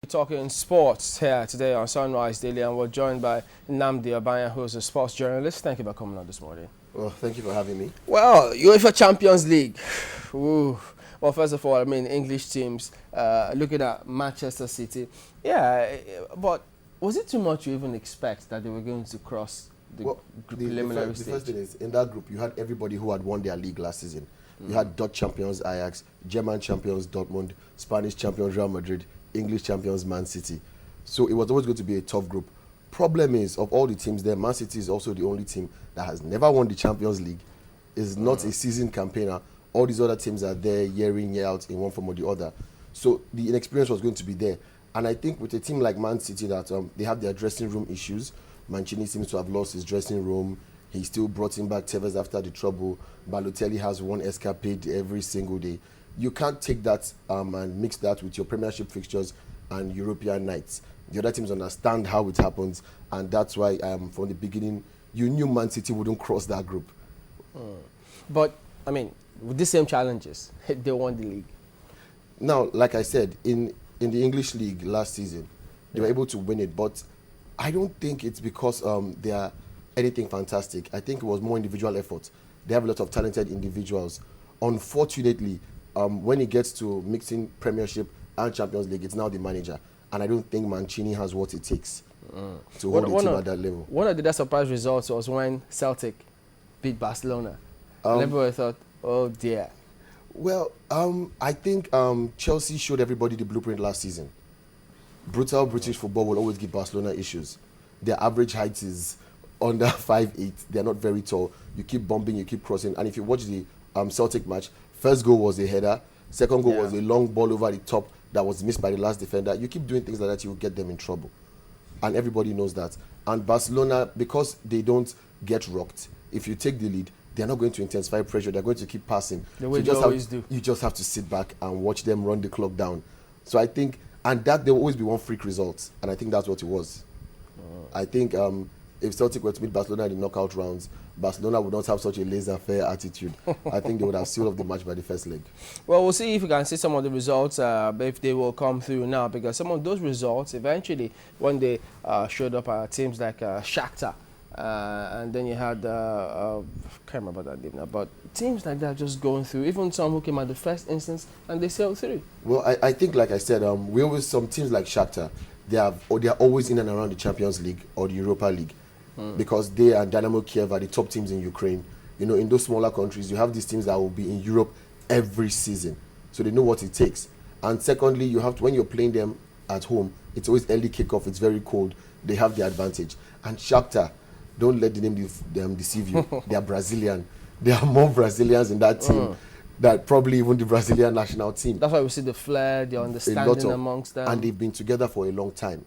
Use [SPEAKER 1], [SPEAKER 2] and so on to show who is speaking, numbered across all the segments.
[SPEAKER 1] Talking sports here today on Sunrise Daily, and we're joined by Nnamdi Obanya, who is a sports journalist. Thank you for coming on this morning.
[SPEAKER 2] Well, thank you for having me.
[SPEAKER 1] Well, UEFA Champions League. Ooh. Well, first of all, I mean, English teams, looking at Manchester City. Yeah, but was it too much to even expect that they were going to cross the
[SPEAKER 2] Well,
[SPEAKER 1] preliminary
[SPEAKER 2] the
[SPEAKER 1] stage?
[SPEAKER 2] first thing is, in that group, you had everybody who had won their league last season. You had Dutch champions Ajax, German champions Dortmund, Spanish champions Real Madrid, English champions Man City. So it was always going to be a tough group. Problem is, of all the teams there, Man City is also the only team that has never won the Champions League, is not a seasoned campaigner. All these other teams are there year in, year out in one form or the other. So the inexperience was going to be there. And I think with a team like Man City that they have their dressing room issues, Mancini seems to have lost his dressing room. He still brought him back Tevez after the trouble. Balotelli has one escapade every single day. You can't take that and mix that with your Premiership fixtures and European nights. The other teams understand how it happens, and that's why from the beginning, you knew Man City wouldn't cross that group.
[SPEAKER 1] But, I mean, with the same challenges, they won the league.
[SPEAKER 2] Now, like I said, in the English league last season, they were able to win it, but I don't think it's because they are anything fantastic. I think it was more individual effort. They have a lot of talented individuals. Unfortunately, when it gets to mixing Premiership and Champions League, it's now the manager. And I don't think Mancini has what it takes to hold the team at that level.
[SPEAKER 1] One of the surprise results was when Celtic beat Barcelona. And everybody thought, oh dear.
[SPEAKER 2] Well, I think Chelsea showed everybody the blueprint last season. Brutal British football will always give Barcelona issues. Their average height is under 5'8". They're not very tall. You keep bumping, you keep crossing. And if you watch the Celtic match, first goal was a header. Second goal was a long ball over the top that was missed by the last defender. You keep doing things like that, you will get them in trouble. And everybody knows that. And Barcelona, because they don't get rocked, if you take the lead, they're not going to intensify pressure. They're going to keep passing.
[SPEAKER 1] The way they always do.
[SPEAKER 2] You just have to sit back and watch them run the clock down. So I think, and that there will always be one freak result. And I think that's what it was. I think if Celtic were to meet Barcelona in the knockout rounds, Barcelona would not have such a laissez-faire attitude. I think they would have sealed off the match by the first leg.
[SPEAKER 1] Well, we'll see if we can see some of the results, if they will come through now, because some of those results eventually, when they showed up at teams like Shakhtar, and then you had, I can't remember that name now, but teams like that just going through, even some who came at the first instance and they sailed through.
[SPEAKER 2] Well, I think, like I said, we always, some teams like Shakhtar, they are always in and around the Champions League or the Europa League. Because they and Dynamo Kiev are the top teams in Ukraine. You know, in those smaller countries, you have these teams that will be in Europe every season. So they know what it takes. And secondly, you have to, when you're playing them at home, it's always early kickoff, it's very cold. They have the advantage. And Shakhtar, don't let the name deceive you. They are Brazilian. There are more Brazilians in that team than probably even the Brazilian national team.
[SPEAKER 1] That's why we see the flair, the understanding amongst them.
[SPEAKER 2] And they've been together for a long time.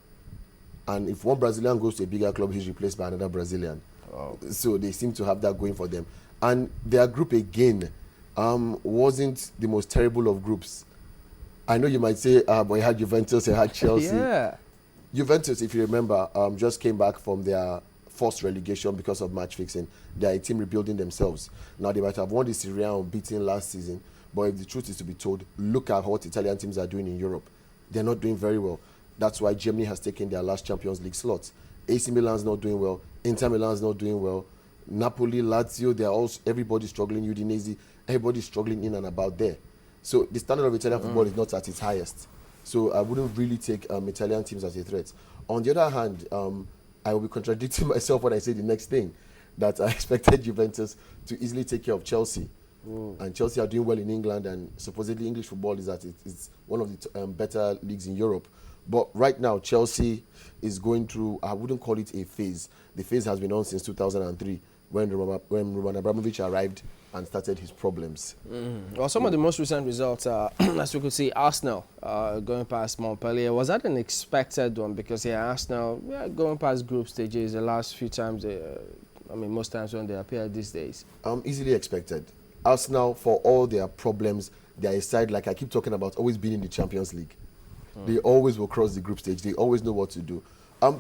[SPEAKER 2] And if one Brazilian goes to a bigger club, he's replaced by another Brazilian. Oh. So they seem to have that going for them. And their group again wasn't the most terrible of groups. I know you might say, but you had Juventus, you had Chelsea.
[SPEAKER 1] Yeah.
[SPEAKER 2] Juventus, if you remember, just came back from their forced relegation because of match fixing. They are a team rebuilding themselves. Now, they might have won the Serie A unbeaten last season, but if the truth is to be told, look at what Italian teams are doing in Europe. They're not doing very well. That's why Germany has taken their last Champions League slots. AC Milan's not doing well. Inter Milan's not doing well. Napoli, Lazio, they're all, everybody's struggling. Udinese, everybody's struggling in and about there. So the standard of Italian football is not at its highest. So I wouldn't really take Italian teams as a threat. On the other hand, I will be contradicting myself when I say the next thing, that I expected Juventus to easily take care of Chelsea. And Chelsea are doing well in England, and supposedly English football is at it's one of the better leagues in Europe. But right now, Chelsea is going through, I wouldn't call it a phase. The phase has been on since 2003, when Roman Abramovich arrived and started his problems.
[SPEAKER 1] Well, some of the most recent results, as we could see, Arsenal going past Montpellier. Was that an expected one? Because, Arsenal going past group stages the last few times, most times when they appear these days.
[SPEAKER 2] Easily expected. Arsenal, for all their problems, they are a side, like I keep talking about, always being in the Champions League. They always will cross the group stage. They always know what to do.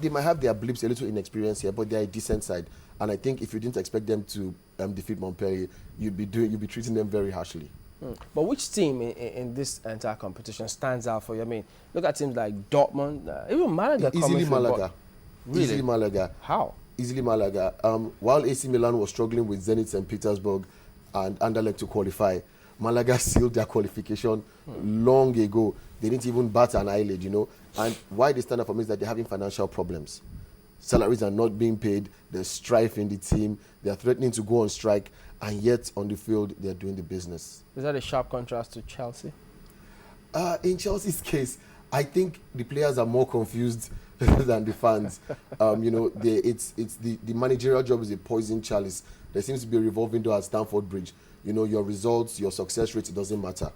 [SPEAKER 2] They might have their blips, a little inexperience here, but they're a decent side. And I think if you didn't expect them to defeat Montpellier, you'd be treating them very harshly.
[SPEAKER 1] But which team in this entire competition stands out for you? I mean, look at teams like Dortmund, even Malaga.
[SPEAKER 2] Easily
[SPEAKER 1] Malaga.
[SPEAKER 2] Really? Easily Malaga.
[SPEAKER 1] How?
[SPEAKER 2] Easily Malaga. While AC Milan was struggling with Zenit St. Petersburg and Anderlecht to qualify, Malaga sealed their qualification long ago. They didn't even bat an eyelid, you know. And why they stand out for me is that they're having financial problems. Salaries are not being paid. There's strife in the team. They're threatening to go on strike. And yet, on the field, they're doing the business.
[SPEAKER 1] Is that a sharp contrast to Chelsea?
[SPEAKER 2] In Chelsea's case, I think the players are more confused than the fans. You know, it's the managerial job is a poison chalice. There seems to be a revolving door at Stamford Bridge. You know, your results, your success rate, it doesn't matter.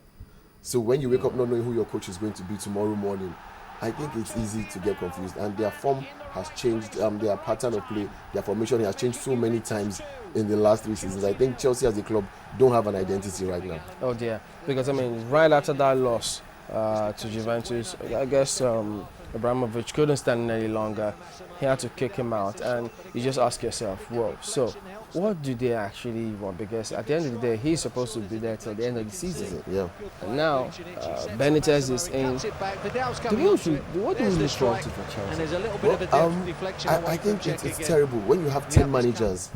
[SPEAKER 2] So when you wake up not knowing who your coach is going to be tomorrow morning, I think it's easy to get confused. And their form has changed, their pattern of play, their formation has changed so many times in the last 3 seasons. I think Chelsea as a club don't have an identity right now.
[SPEAKER 1] Oh dear, because I mean, right after that loss to Juventus, I guess Abramovich couldn't stand any longer. He had to kick him out, and you just ask yourself, whoa, so what do they actually want? Because at the end of the day, he's supposed to be there till the end of the season.
[SPEAKER 2] Yeah.
[SPEAKER 1] And now, Benitez is in. What do we look forward to for Chelsea?
[SPEAKER 2] I think it's terrible when you have 10 managers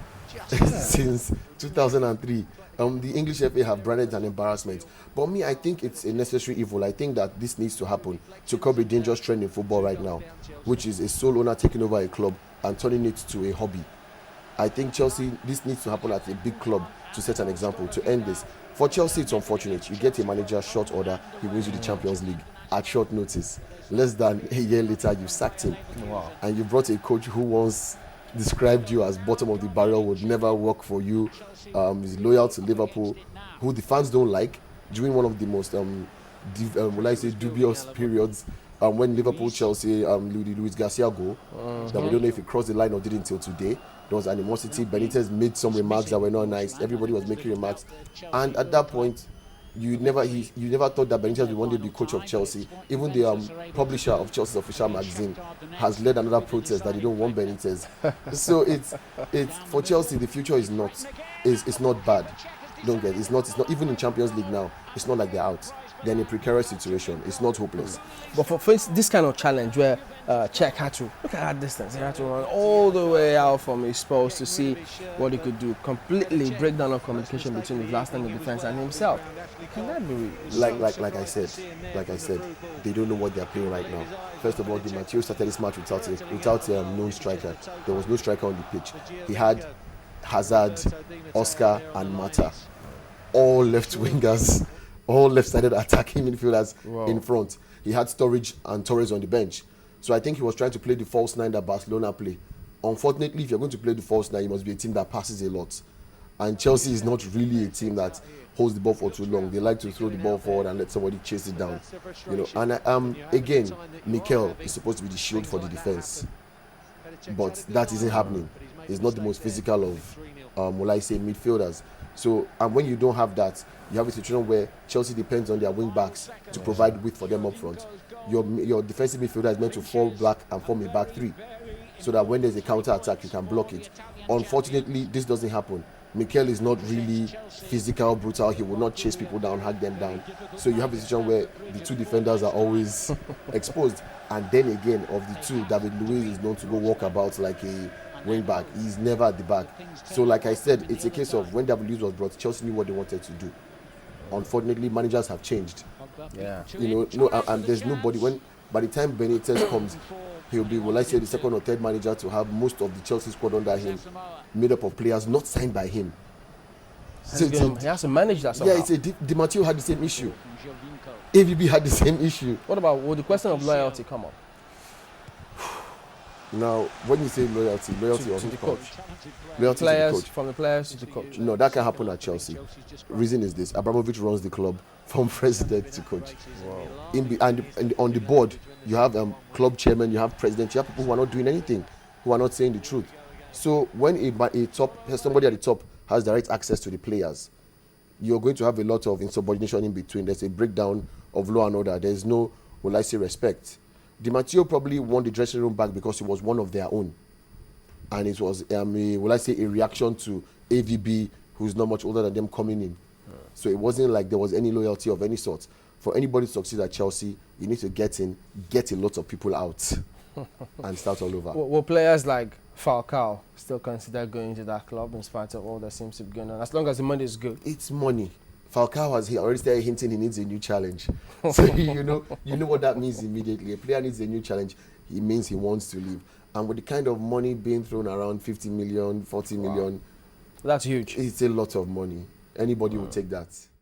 [SPEAKER 2] since 2003. The English FA have branded an embarrassment. But me, I think it's a necessary evil. I think that this needs to happen to curb a dangerous trend in football right now, which is a sole owner taking over a club and turning it to a hobby. I think Chelsea, this needs to happen at a big club to set an example, to end this. For Chelsea, it's unfortunate. You get a manager short order, he wins you the Champions League at short notice. Less than a year later, you sacked him.
[SPEAKER 1] Wow.
[SPEAKER 2] And you brought a coach who once described you as bottom of the barrel, would never work for you, is loyal to Liverpool, who the fans don't like, during one of the most, dubious periods, when Liverpool, Chelsea, Luis Garcia go, that we don't know if he crossed the line or didn't until today. There was animosity. Benitez made some remarks that were not nice. Everybody was making remarks. And at that point, you never thought that Benitez would one day be coach of Chelsea. Even the publisher of Chelsea's official magazine has led another protest that they don't want Benitez. So it's for Chelsea, the future is not bad. Don't get it. It's not even in Champions League now. It's not like they're out. They're in a precarious situation. It's not hopeless.
[SPEAKER 1] But for this kind of challenge where Czech had to look at that distance, he had to run all the way out from his post to see what he could do. Completely breakdown of communication between the last line of defense and himself. Can that be
[SPEAKER 2] like I said, they don't know what they're playing right now. First of all, Di Matteo started this match without a known striker. There was no striker on the pitch. He had Hazard, Oscar, and Mata, all left wingers, all left-sided attacking midfielders in front. He had Sturridge and Torres on the bench. So I think he was trying to play the false nine that Barcelona play. Unfortunately, if you're going to play the false nine, you must be a team that passes a lot. And Chelsea is not really a team that holds the ball for too long. They like to throw the ball forward and let somebody chase it down. You know, and again, Mikel is supposed to be the shield for the defense, but that isn't happening. He's not the most physical of, midfielders. So, and when you don't have that, you have a situation where Chelsea depends on their wing backs to provide width for them up front. Your defensive midfielder is meant to fall back and form a back three, so that when there's a counter attack, you can block it. Unfortunately, this doesn't happen. Mikel is not really physical, brutal. He will not chase people down, hack them down. So you have a situation where the two defenders are always exposed. And then again, of the two, David Luiz is known to go walk about like a wing back. He's never at the back. So like I said, it's a case of when David Luiz was brought, Chelsea knew what they wanted to do. Unfortunately, managers have changed.
[SPEAKER 1] Yeah.
[SPEAKER 2] You know, and there's nobody. When by the time Benitez comes, he'll be, the second or third manager to have most of the Chelsea squad under him, made up of players not signed by him.
[SPEAKER 1] So he has to manage that somehow.
[SPEAKER 2] Yeah, it's Di Matteo had the same issue. AVB had the same issue.
[SPEAKER 1] What about, will the question of loyalty come up?
[SPEAKER 2] Now, when you say loyalty
[SPEAKER 1] to the coach.
[SPEAKER 2] Loyalty
[SPEAKER 1] Players,
[SPEAKER 2] to the coach.
[SPEAKER 1] from the players to the coach.
[SPEAKER 2] No, that can happen at Chelsea. Reason is this: Abramovich runs the club from president to coach. Wow. And on the board, you have club chairman, you have president, you have people who are not doing anything, who are not saying the truth. So when somebody at the top has direct access to the players, you're going to have a lot of insubordination in between. There's a breakdown of law and order. There's no, respect. Di Matteo probably won the dressing room back because he was one of their own. And it was, a reaction to AVB, who's not much older than them, coming in. So it wasn't like there was any loyalty of any sort. For anybody to succeed at Chelsea, you need to get in, get a lot of people out, and start all over.
[SPEAKER 1] Will players like Falcao still consider going to that club in spite of all that seems to be going on, as long as the money is good?
[SPEAKER 2] It's money. Falcao has already started hinting he needs a new challenge. So you know what that means immediately. A player needs a new challenge. It means he wants to leave. And with the kind of money being thrown around, 50 million, 40 million,
[SPEAKER 1] That's huge.
[SPEAKER 2] it's a lot of money. Anybody will take that.